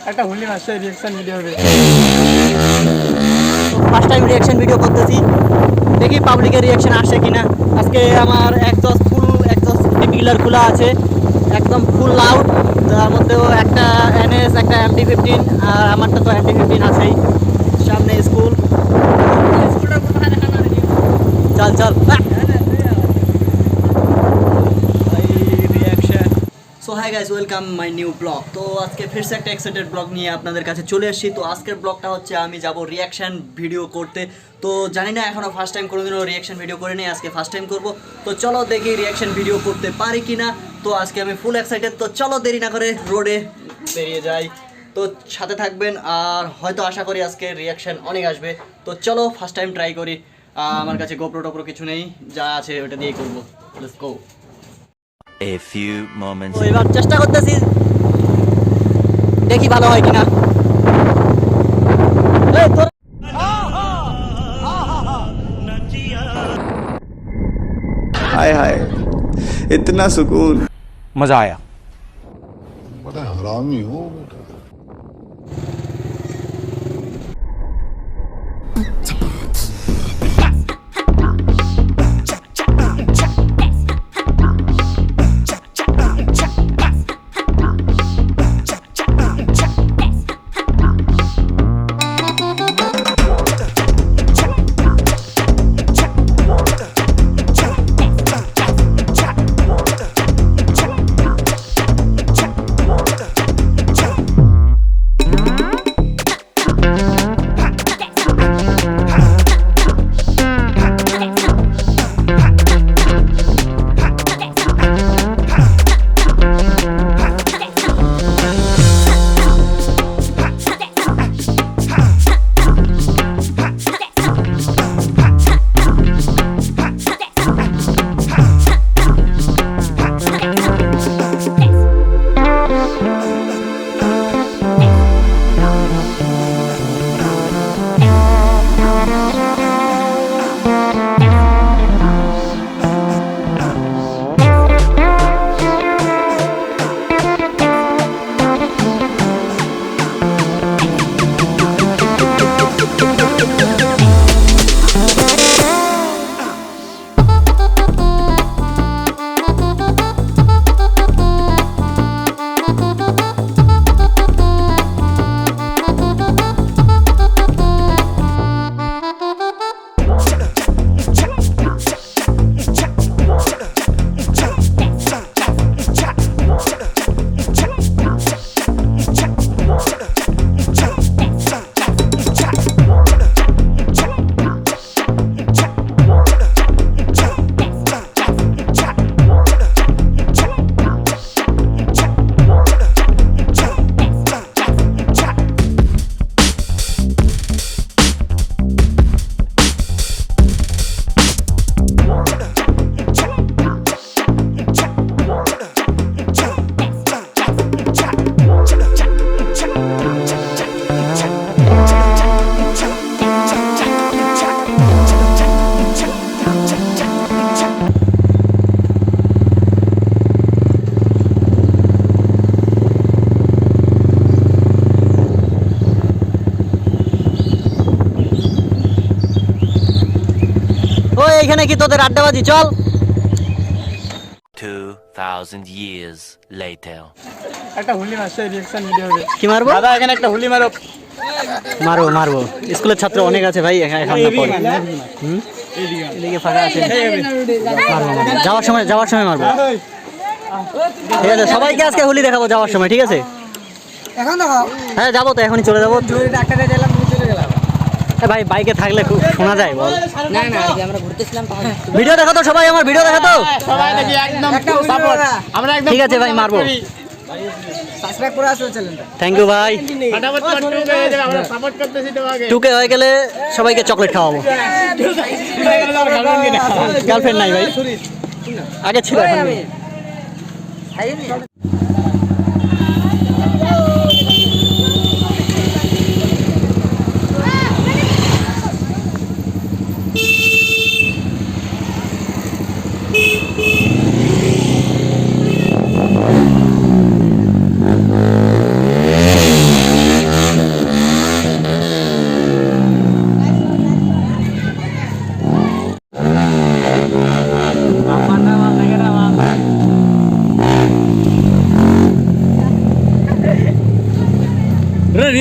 একটা Holi master reaction video হবে। First time reaction video করতেছি, দেখি পাবলিকের রিঅ্যাকশন আসে কিনা। আজকে আমার একজস্ট পিলার খোলা আছে, একদম ফুল লাউড, তার মধ্যেও একটা এনএস, একটা MT-15, আর আমারটা তো MT-15 আছেই। সামনে স্কুল, চল চল so hi guys, welcome my new blog. তো আজকে ফির সে একটা এক্সাইটেড ব্লগ নিয়ে আপনাদের কাছে চলে আসছি। তো আজকের ব্লগটা হচ্ছে আমি যাব রিয়াকশান ভিডিও করতে। তো জানি না, এখনও ফার্স্ট টাইম কোনোদিনও রিয়াকশান ভিডিও করে নেই, আজকে ফার্স্ট টাইম করব। তো চলো দেখি রিয়াকশান ভিডিও করতে পারি কি না। তো আজকে আমি ফুল এক্সাইটেড। তো চলো দেরি না করে রোডে বেরিয়ে যাই। তো সাথে থাকবেন, আর হয়তো আশা করি আজকে রিয়াকশান অনেক আসবে। তো চলো ফার্স্ট টাইম ট্রাই করি। আমার কাছে গোপ্রো টোপ্রো কিছু নেই, যা আছে ওটা দিয়েই করবো। Let's go. A few moments. তো এবার চেষ্টা করতেছি, দেখি ভালো হয় কিনা। हाय हाय इतना सुकून मजा आया। बड़ा हरामी हो बेटा। এইখানে কি তোদের আড্ডাবাজি? চল। 2000 years later. একটা হোলি মাস্টার রিঅ্যাকশন ভিডিও হবে। কি মারবো দাদা এখানে একটা হোলি মারো। মারবো স্কুলের ছাত্র অনেক আছে ভাই, এখন না পড়ে। এদিকে ফাঁকা আছে, যাওয়ার সময় মারবো। ঠিক আছে, সবাইকে আজকে হোলি দেখাবো যাওয়ার সময়, ঠিক আছে? এখন দেখো। হ্যাঁ যাবো তো, এখনই চলে যাবো। ডাক্তারে গেলাম, চলে গেলাম। ভাই বাইকে থাকলে খুব শোনা যায়, বল। না না, আমরা ঘুরতেছিলাম। ভিডিও দেখো তো সবাই, আমার ভিডিও দেখো তো সবাই দেখি, একদম সাপোর্ট। আমরা একদম ঠিক আছে ভাই, মারবো। সাবস্ক্রাইব করে আসো চ্যানেলটা। থ্যাংক ইউ ভাই। ফটাফট টুকে হয়ে যাবে, আমরা সাপোর্ট করতেছি তোমাকে। টুকে হয়ে গেলে সবাইকে চকলেট খাওয়াবো। গার্লফ্রেন্ড নাই ভাই, আগে ছিল, এখন নেই।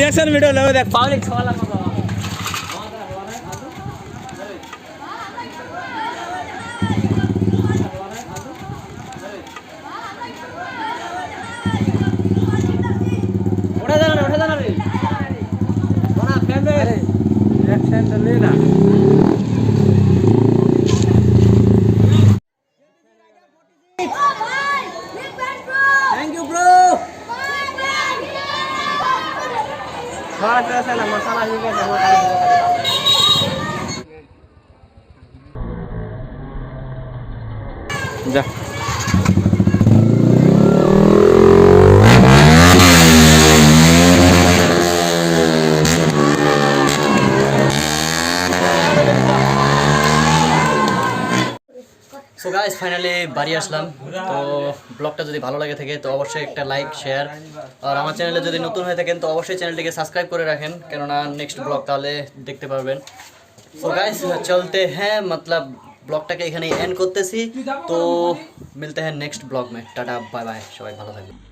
রিঅ্যাকশন ভিডিও লেবে দেখ পাবলিক সওয়ালা কত ওঠা জানা রে বড়া ফেলে রিঅ্যাকশন তো লে না থ্যাংক ইউ ব্রো। मसाला ही के जा সো গাইস ফাইনালি বাড়ি আসলাম। তো ব্লগটা যদি ভালো লাগে থাকে তো অবশ্যই একটা লাইক শেয়ার, আর আমার চ্যানেলে যদি নতুন হয়ে থাকেন তো অবশ্যই চ্যানেলটিকে সাবস্ক্রাইব করে রাখেন, কেননা নেক্সট ব্লগ তাহলে দেখতে পারবেন। সো গাইস চলতে হ্যাঁ मतलब ব্লগটাকে এখানেই এন্ড করতেছি। তো মিলতে হ্যাঁ নেক্সট ব্লগ মে, টাটা বাই বাই, সবাই ভালো থাকবেন।